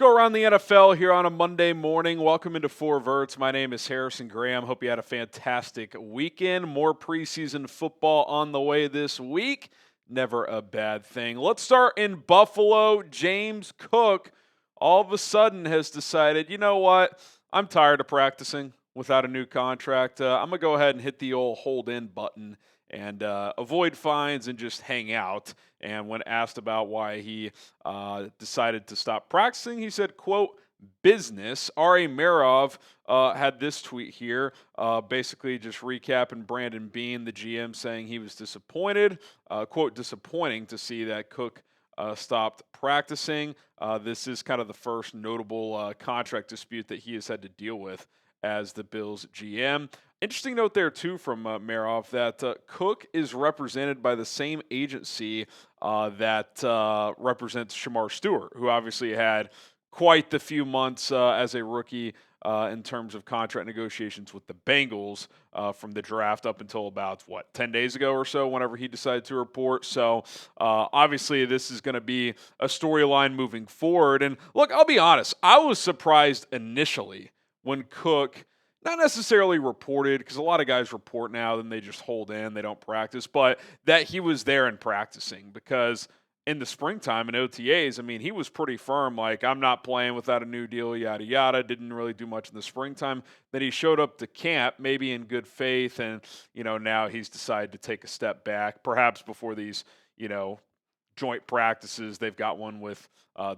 go around the NFL here on a Monday morning. Welcome into Four Verts. My name is Harrison Graham. Hope you had a fantastic weekend. More preseason football on the way this week. Never a bad thing. Let's start in Buffalo. James Cook all of a sudden has decided, you know what? I'm tired of practicing without a new contract. I'm going to go ahead and hit the old hold in button and avoid fines and just hang out. And when asked about why he decided to stop practicing, he said, quote, business. Ari Merov had this tweet here, basically just recapping Brandon Beane, the GM, saying he was disappointed, quote, disappointing to see that Cook stopped practicing. This is kind of the first notable contract dispute that he has had to deal with as the Bills GM. Interesting note there, too, from Marov, that Cook is represented by the same agency that represents Shamar Stewart, who obviously had quite the few months as a rookie in terms of contract negotiations with the Bengals from the draft up until about, 10 days ago or so, whenever he decided to report. So, obviously, this is going to be a storyline moving forward. And, look, I'll be honest, I was surprised initially when Cook not necessarily reported, because a lot of guys report now, then they just hold in, they don't practice, but that he was there and practicing, because in the springtime in OTAs, I mean, he was pretty firm, like, I'm not playing without a new deal, yada, yada, didn't really do much in the springtime. Then he showed up to camp, maybe in good faith, and, now he's decided to take a step back, perhaps before these, joint practices. They've got one with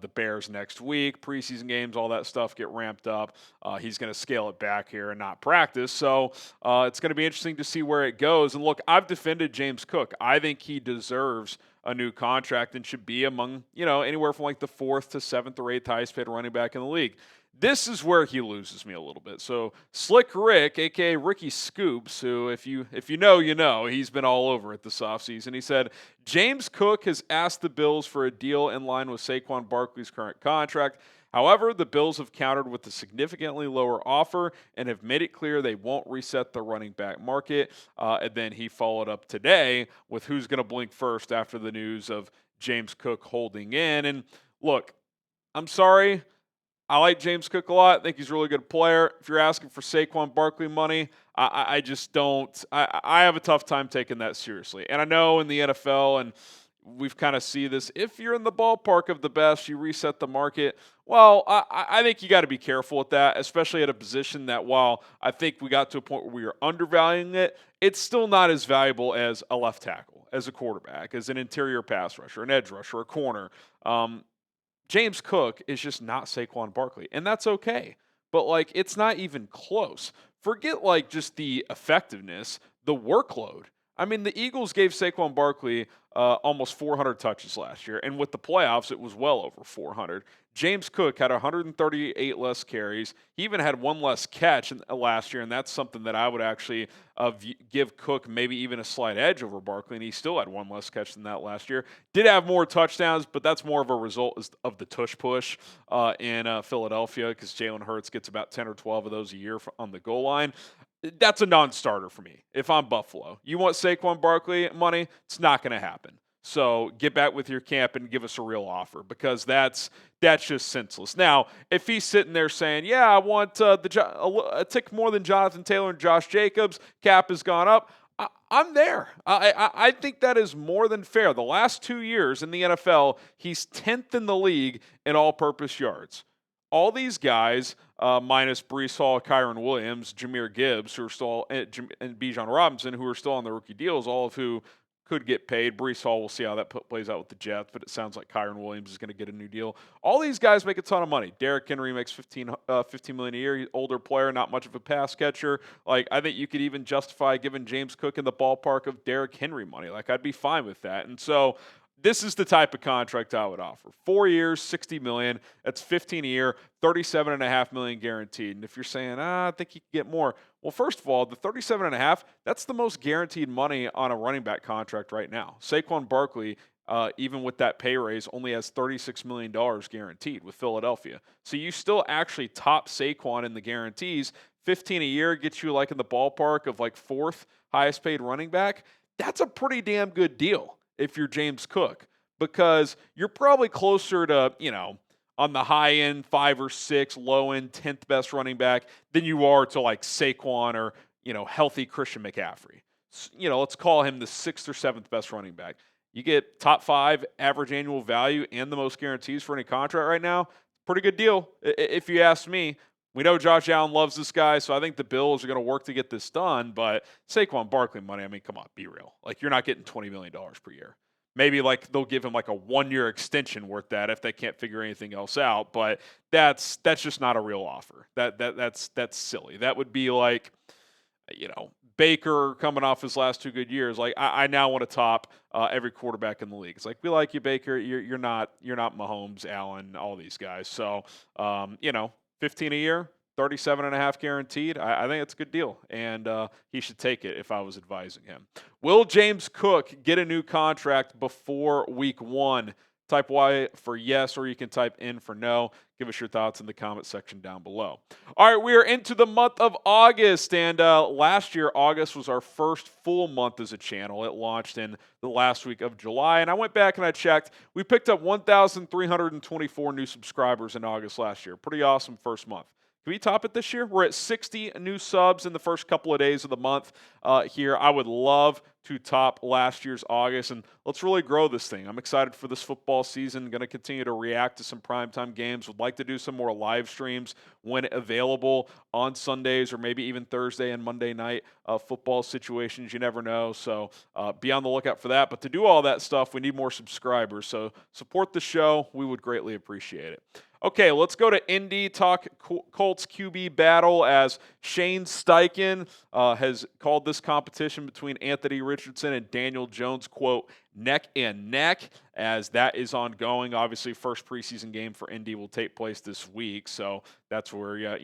the Bears next week. Preseason games, all that stuff get ramped up. He's going to scale it back here and not practice. So it's going to be interesting to see where it goes. And look, I've defended James Cook. I think he deserves a new contract and should be among, anywhere from like the 4th to 7th or 8th highest paid running back in the league. This is where he loses me a little bit. So Slick Rick, a.k.a. Ricky Scoops, who if you know, he's been all over it this offseason. He said, James Cook has asked the Bills for a deal in line with Saquon Barkley's current contract. However, the Bills have countered with a significantly lower offer and have made it clear they won't reset the running back market. And then he followed up today with who's going to blink first after the news of James Cook holding in. And look, I'm sorry. I like James Cook a lot. I think he's a really good player. If you're asking for Saquon Barkley money, I just don't. I have a tough time taking that seriously. And I know in the NFL, and we've kind of see this, if you're in the ballpark of the best, you reset the market. Well, I think you got to be careful with that, especially at a position that, while I think we got to a point where we are undervaluing it, it's still not as valuable as a left tackle, as a quarterback, as an interior pass rusher, an edge rusher, a corner. James Cook is just not Saquon Barkley, and that's okay. But, it's not even close. Forget, just the effectiveness, the workload. I mean, the Eagles gave Saquon Barkley almost 400 touches last year, and with the playoffs, it was well over 400. James Cook had 138 less carries. He even had one less catch last year, and that's something that I would actually give Cook maybe even a slight edge over Barkley, and he still had one less catch than that last year. Did have more touchdowns, but that's more of a result of the tush push in Philadelphia, because Jalen Hurts gets about 10 or 12 of those a year on the goal line. That's a non-starter for me if I'm Buffalo. You want Saquon Barkley money? It's not going to happen. So get back with your camp and give us a real offer, because that's just senseless. Now, if he's sitting there saying, yeah, I want a tick more than Jonathan Taylor and Josh Jacobs, cap has gone up, I'm there. I think that is more than fair. The last 2 years in the NFL, he's 10th in the league in all-purpose yards. All these guys, minus Breece Hall, Kyron Williams, Jahmyr Gibbs, who are still, and Bijan Robinson, who are still on the rookie deals, all of who could get paid. Breece Hall, we'll see how that plays out with the Jets, but it sounds like Kyron Williams is going to get a new deal. All these guys make a ton of money. Derrick Henry makes $15 million a year. He's an older player, not much of a pass catcher. I think you could even justify giving James Cook in the ballpark of Derrick Henry money. I'd be fine with that. And so this is the type of contract I would offer. 4 years, $60 million. That's $15 a year, $37.5 million guaranteed. And if you're saying, I think you could get more, well, first of all, the $37.5, that's the most guaranteed money on a running back contract right now. Saquon Barkley, even with that pay raise, only has $36 million guaranteed with Philadelphia. So you still actually top Saquon in the guarantees. 15 a year gets you in the ballpark of 4th highest paid running back. That's a pretty damn good deal if you're James Cook, because you're probably closer to, on the high end 5 or 6, low end 10th best running back than you are to like Saquon or, healthy Christian McCaffrey. Let's call him the 6th or 7th best running back. You get top 5 average annual value and the most guarantees for any contract right now. Pretty good deal, if you ask me. We know Josh Allen loves this guy, so I think the Bills are going to work to get this done. But Saquon Barkley money, I mean, come on, be real. Like, you're not getting $20 million per year. Maybe like they'll give him like a 1-year extension worth that if they can't figure anything else out. But that's just not a real offer. That's silly. That would be like, Baker coming off his last 2 good years. Like, I now want to top every quarterback in the league. It's like, we like you, Baker. You're not Mahomes, Allen, all these guys. So 15 a year, 37.5 guaranteed. I think it's a good deal, and he should take it if I was advising him. Will James Cook get a new contract before week 1? Type Y for yes, or you can type in for no. Give us your thoughts in the comment section down below. All right, we are into the month of August, and last year, August was our first full month as a channel. It launched in the last week of July, and I went back and I checked. We picked up 1,324 new subscribers in August last year. Pretty awesome first month. Can we top it this year? We're at 60 new subs in the first couple of days of the month here. I would love to top last year's August, and let's really grow this thing. I'm excited for this football season. Going to continue to react to some primetime games. Would like to do some more live streams when available on Sundays or maybe even Thursday and Monday night football situations. You never know, so be on the lookout for that. But to do all that stuff, we need more subscribers, so support the show. We would greatly appreciate it. Okay, let's go to Indy, talk Colts QB battle, as Shane Steichen has called this competition between Anthony Richardson and Daniel Jones, quote, neck and neck, as that is ongoing. Obviously, first preseason game for Indy will take place this week, so that's where,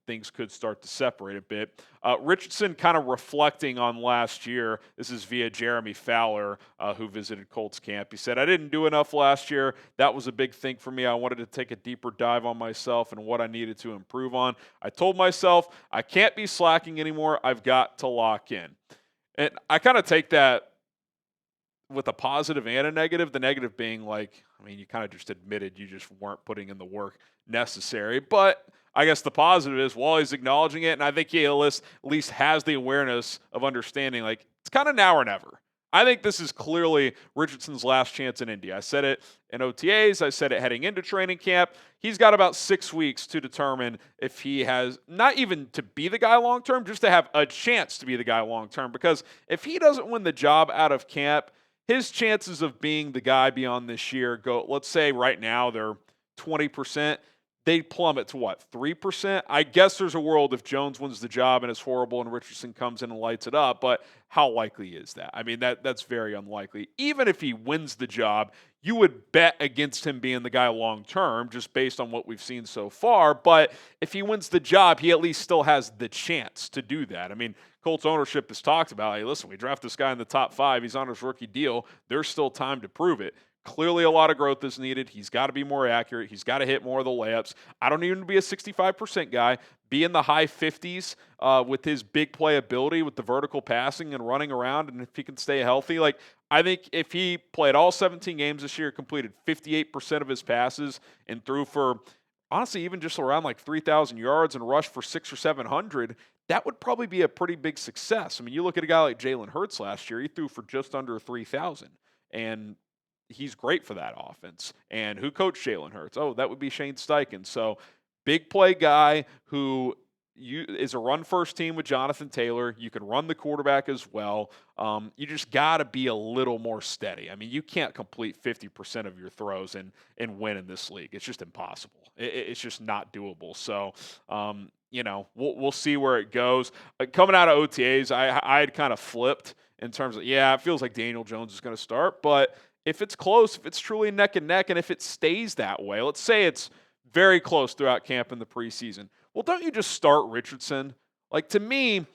things could start to separate a bit. Richardson kind of reflecting on last year. This is via Jeremy Fowler, who visited Colts camp. He said, I didn't do enough last year. That was a big thing for me. I wanted to take a deeper dive on myself and what I needed to improve on. I told myself, I can't be slacking anymore. I've got to lock in. And I kind of take that with a positive and a negative. The negative being like, you kind of just admitted you just weren't putting in the work necessary. But I guess the positive is, while he's acknowledging it, and I think he at least has the awareness of understanding, like, it's kind of now or never. I think this is clearly Richardson's last chance in Indy. I said it in OTAs. I said it heading into training camp. He's got about 6 weeks to determine if he has, not even to be the guy long-term, just to have a chance to be the guy long-term. Because if he doesn't win the job out of camp, his chances of being the guy beyond this year go, let's say right now they're 20%. They plummet to what, 3%? I guess there's a world if Jones wins the job and it's horrible and Richardson comes in and lights it up, but how likely is that? That's very unlikely. Even if he wins the job, you would bet against him being the guy long term, just based on what we've seen so far. But if he wins the job, he at least still has the chance to do that. Colts ownership has talked about, hey, listen, we draft this guy in the top 5. He's on his rookie deal. There's still time to prove it. Clearly, a lot of growth is needed. He's got to be more accurate. He's got to hit more of the layups. I don't need him to be a 65% guy. Be in the high 50s with his big playability, with the vertical passing and running around, and if he can stay healthy. I think if he played all 17 games this year, completed 58% of his passes, and threw for, honestly, even just around like 3,000 yards and rushed for 600 or 700, that would probably be a pretty big success. You look at a guy like Jalen Hurts last year. He threw for just under 3,000, and he's great for that offense. And who coached Jalen Hurts? Oh, that would be Shane Steichen. So big play guy who is a run-first team with Jonathan Taylor. You can run the quarterback as well. You just got to be a little more steady. You can't complete 50% of your throws and win in this league. It's just impossible. It's just not doable. So, we'll see where it goes. Coming out of OTAs, I had kind of flipped in terms of, it feels like Daniel Jones is going to start, but if it's close, if it's truly neck and neck, and if it stays that way, let's say it's very close throughout camp in the preseason, well, don't you just start Richardson? To me,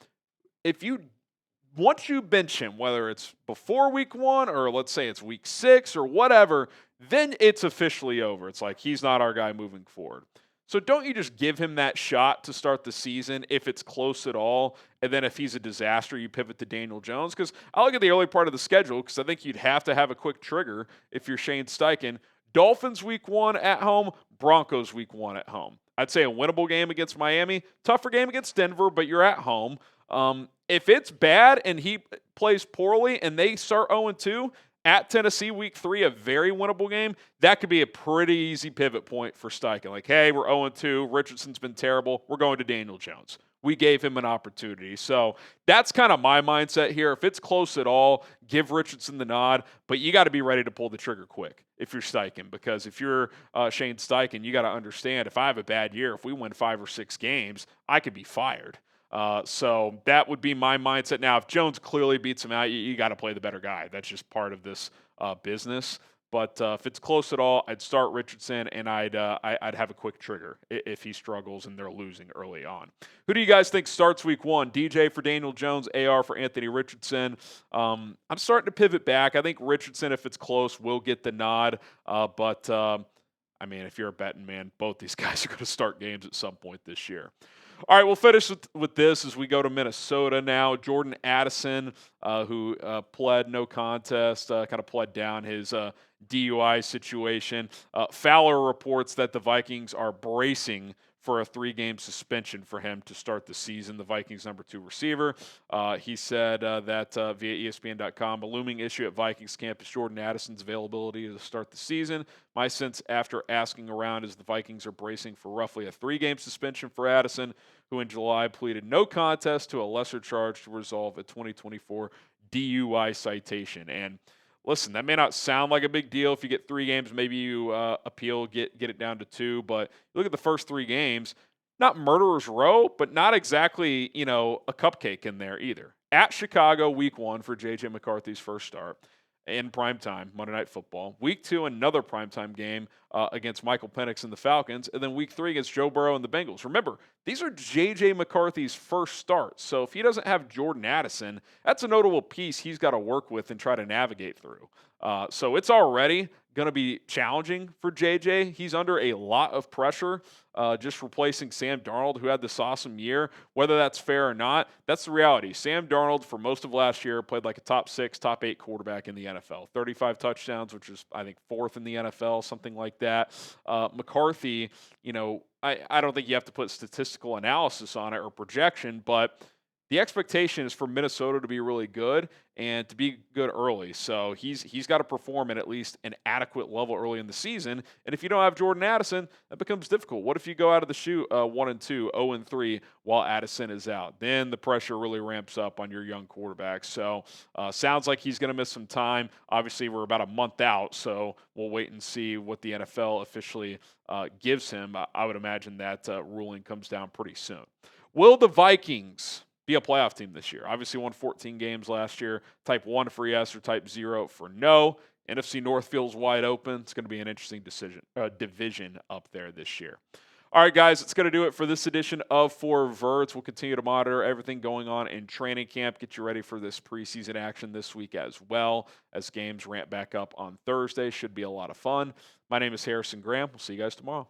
once you bench him, whether it's before week 1 or let's say it's week 6 or whatever, then it's officially over. It's like, he's not our guy moving forward. So don't you just give him that shot to start the season if it's close at all, and then if he's a disaster, you pivot to Daniel Jones? Because I look at the early part of the schedule, because I think you'd have to have a quick trigger if you're Shane Steichen. Dolphins week 1 at home, Broncos week 1 at home. I'd say a winnable game against Miami, tougher game against Denver, but you're at home. If it's bad and he plays poorly and they start 0-2, at Tennessee week 3, a very winnable game, that could be a pretty easy pivot point for Steichen. Like, hey, we're 0-2. Richardson's been terrible. We're going to Daniel Jones. We gave him an opportunity. So that's kind of my mindset here. If it's close at all, give Richardson the nod, but you got to be ready to pull the trigger quick if you're Steichen, because if you're Shane Steichen, you got to understand, if I have a bad year, if we win 5 or 6 games, I could be fired. So that would be my mindset. Now, if Jones clearly beats him out, you got to play the better guy. That's just part of this business. But if it's close at all, I'd start Richardson, and I'd have a quick trigger if he struggles and they're losing early on. Who do you guys think starts week 1? DJ for Daniel Jones, AR for Anthony Richardson. I'm starting to pivot back. I think Richardson, if it's close, will get the nod. But I mean, if you're a betting man, both these guys are going to start games at some point this year. All right, we'll finish with this as we go to Minnesota now. Jordan Addison, who pled no contest, kind of pled down his DUI situation. Fowler reports that the Vikings are bracing for a 3-game suspension for him to start the season, the Vikings' number 2 receiver. He said that via ESPN.com, a looming issue at Vikings camp is Jordan Addison's availability to start the season. My sense after asking around is the Vikings are bracing for roughly a 3-game suspension for Addison, who in July pleaded no contest to a lesser charge to resolve a 2024 DUI citation. And listen, that may not sound like a big deal. If you get 3 games, maybe you appeal, get it down to 2. But look at the first 3 games, not murderer's row, but not exactly, a cupcake in there either. At Chicago, week 1 for J.J. McCarthy's first start in primetime, Monday Night Football. Week 2, another primetime game against Michael Penix and the Falcons. And then week 3 against Joe Burrow and the Bengals. Remember, these are J.J. McCarthy's first starts. So if he doesn't have Jordan Addison, that's a notable piece he's got to work with and try to navigate through. So it's already going to be challenging for JJ. He's under a lot of pressure, just replacing Sam Darnold, who had this awesome year. Whether that's fair or not, that's the reality. Sam Darnold, for most of last year, played like a top 6, top 8 quarterback in the NFL. 35 touchdowns, which is, I think, 4th in the NFL, something like that. McCarthy, I don't think you have to put statistical analysis on it or projection, but the expectation is for Minnesota to be really good and to be good early. So he's got to perform at least an adequate level early in the season. And if you don't have Jordan Addison, that becomes difficult. What if you go out of the chute 1-2, 0-3 while Addison is out? Then the pressure really ramps up on your young quarterback. So sounds like he's going to miss some time. Obviously, we're about a month out, so we'll wait and see what the NFL officially gives him. I would imagine that ruling comes down pretty soon. Will the Vikings be a playoff team this year? Obviously won 14 games last year. Type 1 for yes or type 0 for no. NFC North feels wide open. It's going to be an interesting division up there this year. All right, guys, it's going to do it for this edition of For Verts. We'll continue to monitor everything going on in training camp, get you ready for this preseason action this week as well, as games ramp back up on Thursday. Should be a lot of fun. My name is Harrison Graham. We'll see you guys tomorrow.